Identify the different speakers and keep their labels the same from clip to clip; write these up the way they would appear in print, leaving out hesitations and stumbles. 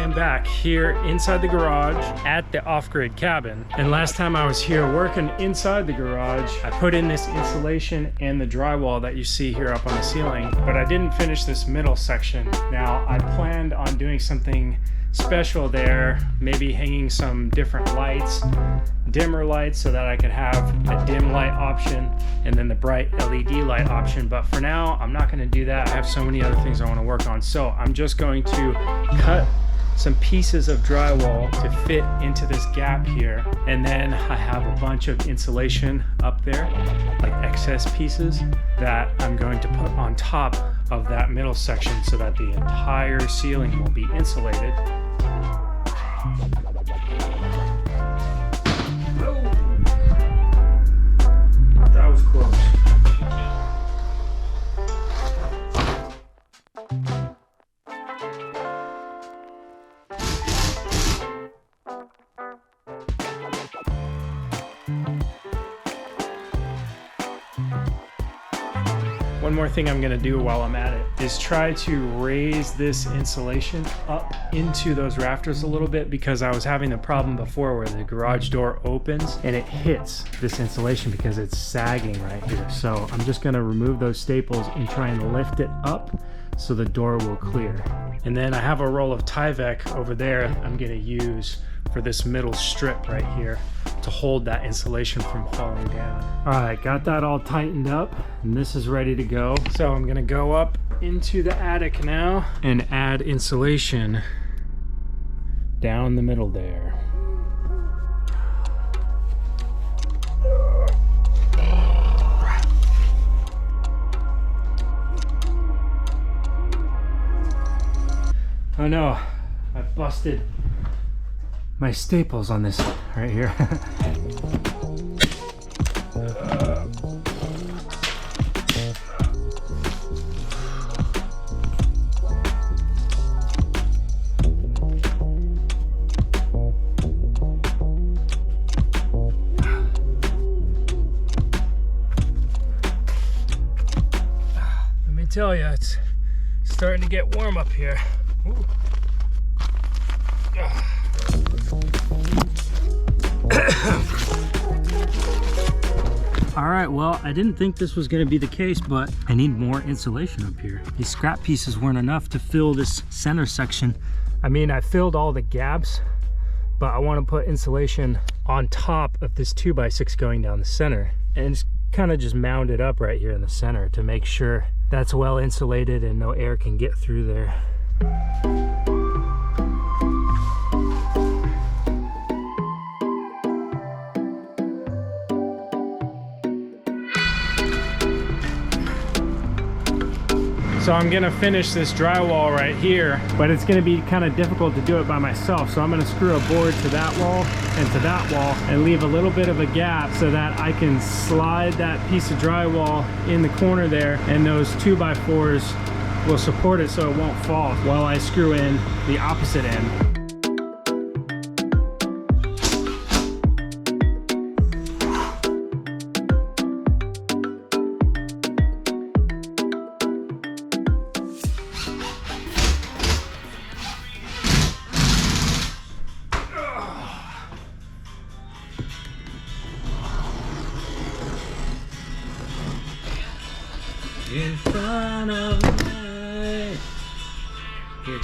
Speaker 1: am back here inside the garage at the off-grid cabin. And last time I was here working inside the garage, I put in this insulation and the drywall that you see here up on the ceiling, but I didn't finish this middle section. Now I planned on doing something special there, maybe hanging some different lights, dimmer lights, so that I could have a dim light option and then the bright LED light option. But for now, I'm not going to do that. I have so many other things I want to work on. So I'm just going to cut some pieces of drywall to fit into this gap here. And then I have a bunch of insulation up there, like excess pieces, that I'm going to put on top of that middle section so that the entire ceiling will be insulated. That was close. One more thing I'm gonna do while I'm at it is try to raise this insulation up into those rafters a little bit, because I was having the problem before where the garage door opens and it hits this insulation because it's sagging right here. So I'm just gonna remove those staples and try and lift it up so the door will clear. And then I have a roll of Tyvek over there I'm gonna use for this middle strip right here to hold that insulation from falling down. All right, got that all tightened up and this is ready to go. So I'm gonna go up into the attic now and add insulation down the middle there. Oh no, I busted my staples on this right here. Let me tell you, it's starting to get warm up here. Ooh. All right, well, I didn't think this was gonna be the case, but I need more insulation up here. These scrap pieces weren't enough to fill this center section. I mean, I filled all the gaps, but I wanna put insulation on top of this 2x6 going down the center. And it's kind of just mount it up right here in the center to make sure that's well insulated and no air can get through there. So I'm gonna finish this drywall right here, but it's gonna be kind of difficult to do it by myself. So I'm gonna screw a board to that wall and to that wall and leave a little bit of a gap so that I can slide that piece of drywall in the corner there, and those 2x4s will support it so it won't fall while I screw in the opposite end. In front of me. Here.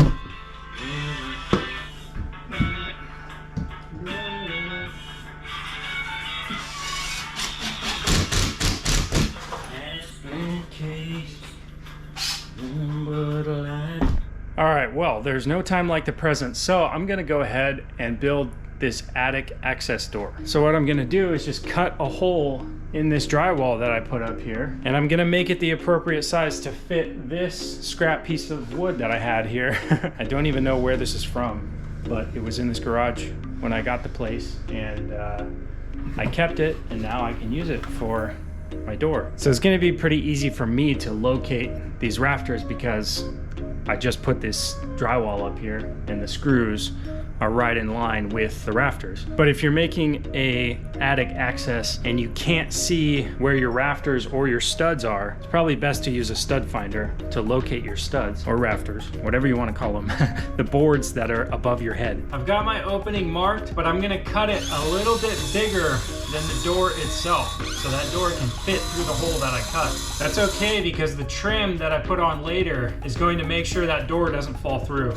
Speaker 1: All right, well, there's no time like the present, so I'm gonna go ahead and build this attic access door. So what I'm gonna do is just cut a hole in this drywall that I put up here, and I'm gonna make it the appropriate size to fit this scrap piece of wood that I had here. I don't even know where this is from, but it was in this garage when I got the place, and I kept it, and now I can use it for my door. So it's gonna be pretty easy for me to locate these rafters because I just put this drywall up here and the screws are right in line with the rafters. But if you're making a attic access and you can't see where your rafters or your studs are, it's probably best to use a stud finder to locate your studs or rafters, whatever you want to call them, the boards that are above your head. I've got my opening marked, but I'm gonna cut it a little bit bigger than the door itself, so that door can fit through the hole that I cut. That's okay because the trim that I put on later is going to make sure that door doesn't fall through.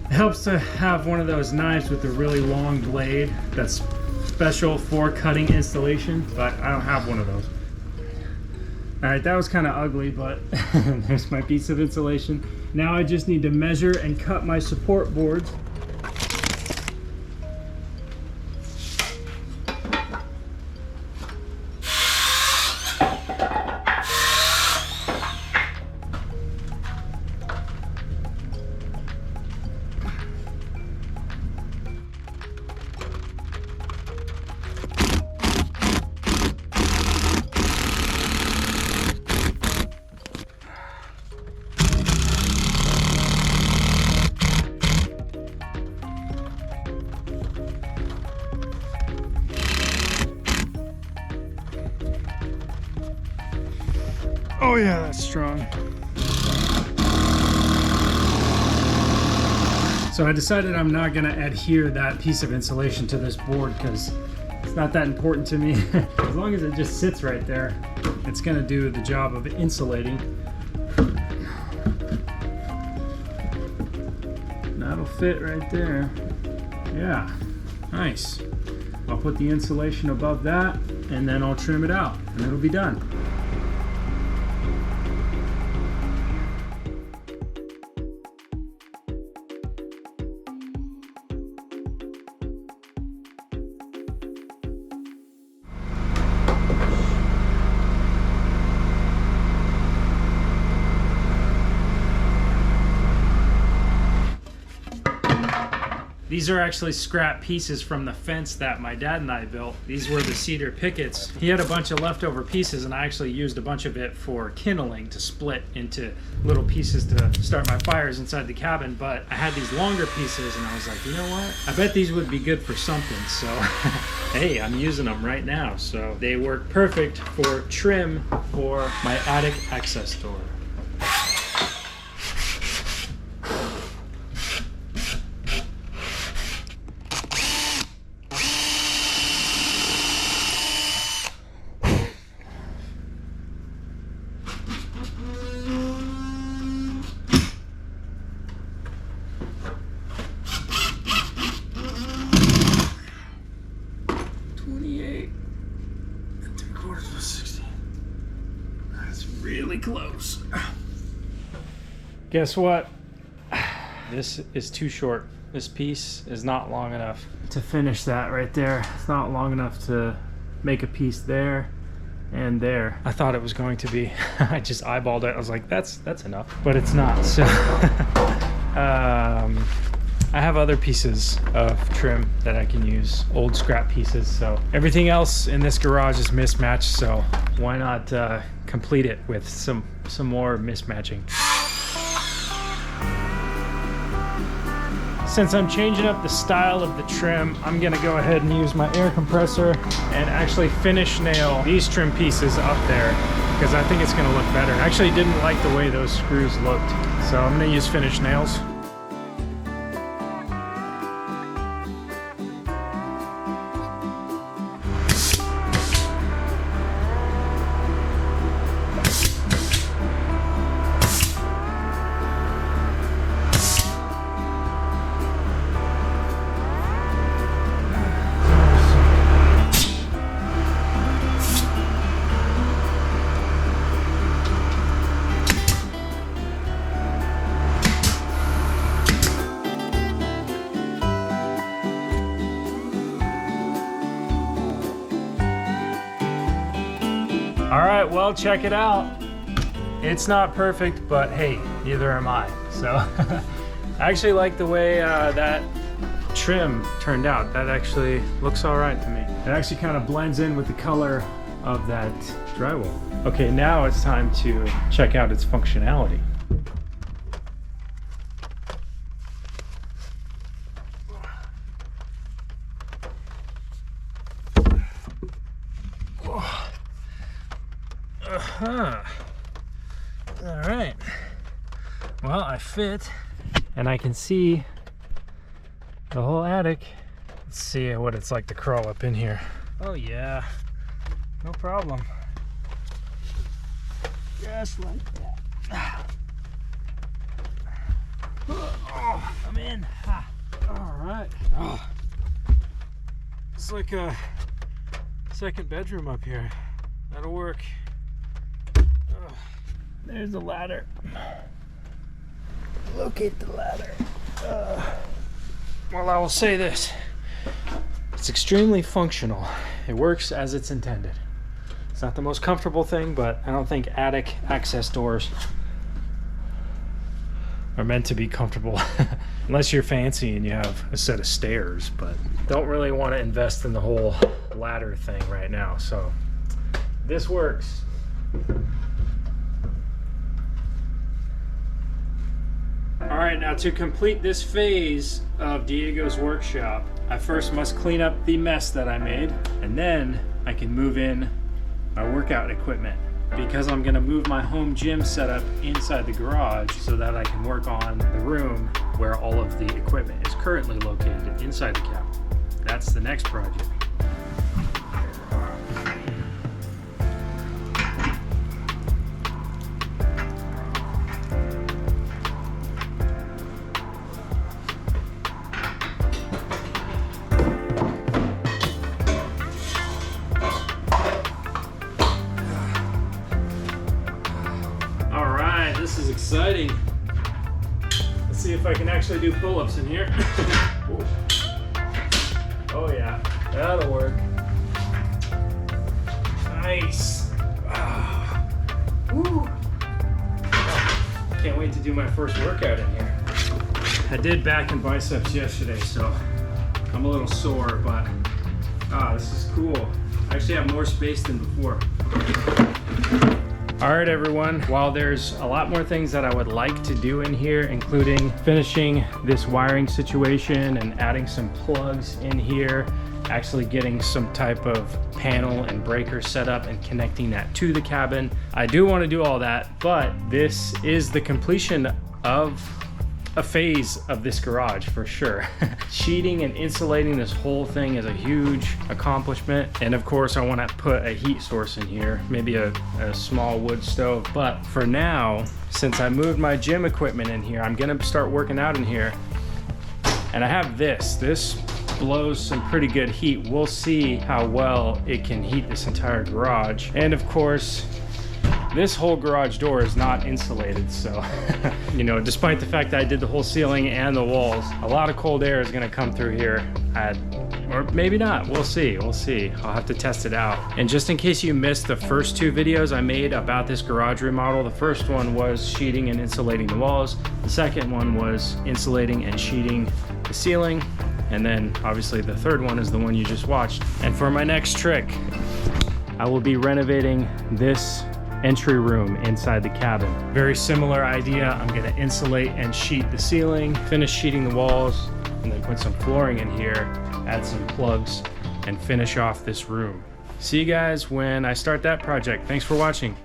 Speaker 1: It helps to have one of those knives with a really long blade that's special for cutting installation, but I don't have one of those. All right, that was kind of ugly, but there's my piece of insulation. Now I just need to measure and cut my support boards. Oh yeah, that's strong. So I decided I'm not gonna adhere that piece of insulation to this board because it's not that important to me. As long as it just sits right there, it's gonna do the job of insulating. That'll fit right there. Yeah, nice. I'll put the insulation above that and then I'll trim it out and it'll be done. These are actually scrap pieces from the fence that my dad and I built. These were the cedar pickets. He had a bunch of leftover pieces and I actually used a bunch of it for kindling to split into little pieces to start my fires inside the cabin. But I had these longer pieces and I was like, you know what? I bet these would be good for something. So hey, I'm using them right now. So they work perfect for trim for my attic access door. Really close. Guess what? This is too short. This piece is not long enough to finish that right there. It's not long enough to make a piece there and there. I thought it was going to be. I just eyeballed it. I was like, that's enough, but it's not. So I have other pieces of trim that I can use, old scrap pieces. So everything else in this garage is mismatched. So why not complete it with some more mismatching? Since I'm changing up the style of the trim, I'm gonna go ahead and use my air compressor and actually finish nail these trim pieces up there because I think it's gonna look better. I actually didn't like the way those screws looked, so I'm gonna use finish nails. All right, well, check it out. It's not perfect, but hey, neither am I. So I actually like the way that trim turned out. That actually looks all right to me. It actually kind of blends in with the color of that drywall. Okay, now it's time to check out its functionality. All right. Well, I fit, and I can see the whole attic. Let's see what it's like to crawl up in here. Oh yeah, no problem. Just like that. Oh, I'm in. All right. Oh. It's like a second bedroom up here. That'll work. There's the ladder. Locate the ladder. Well, I will say this. It's extremely functional. It works as it's intended. It's not the most comfortable thing, but I don't think attic access doors are meant to be comfortable. Unless you're fancy and you have a set of stairs, but don't really want to invest in the whole ladder thing right now. So this works. All right, now to complete this phase of Diego's workshop, I first must clean up the mess that I made, and then I can move in my workout equipment. Because I'm gonna move my home gym setup inside the garage so that I can work on the room where all of the equipment is currently located inside the cabin. That's the next project. This is exciting. Let's see if I can actually do pull-ups in here. Oh yeah, that'll work. Nice. Woo. Can't wait to do my first workout in here. I did back and biceps yesterday, so I'm a little sore, but this is cool. I actually have more space than before. All right, everyone. While there's a lot more things that I would like to do in here, including finishing this wiring situation and adding some plugs in here, actually getting some type of panel and breaker set up and connecting that to the cabin. I do want to do all that, but this is the completion of a phase of this garage for sure. Sheeting and insulating this whole thing is a huge accomplishment. And of course I want to put a heat source in here, maybe a small wood stove. But for now, since I moved my gym equipment in here, I'm gonna start working out in here. And I have this blows some pretty good heat. We'll see how well it can heat this entire garage. And of course, this whole garage door is not insulated, so you know, despite the fact that I did the whole ceiling and the walls, a lot of cold air is gonna come through here. Or maybe not, we'll see. I'll have to test it out. And just in case you missed the first two videos I made about this garage remodel, the first one was sheeting and insulating the walls. The second one was insulating and sheeting the ceiling. And then obviously the third one is the one you just watched. And for my next trick, I will be renovating this entry room inside the cabin. Very similar idea. I'm gonna insulate and sheet the ceiling, finish sheeting the walls, and then put some flooring in here, add some plugs, and finish off this room. See you guys when I start that project. Thanks for watching.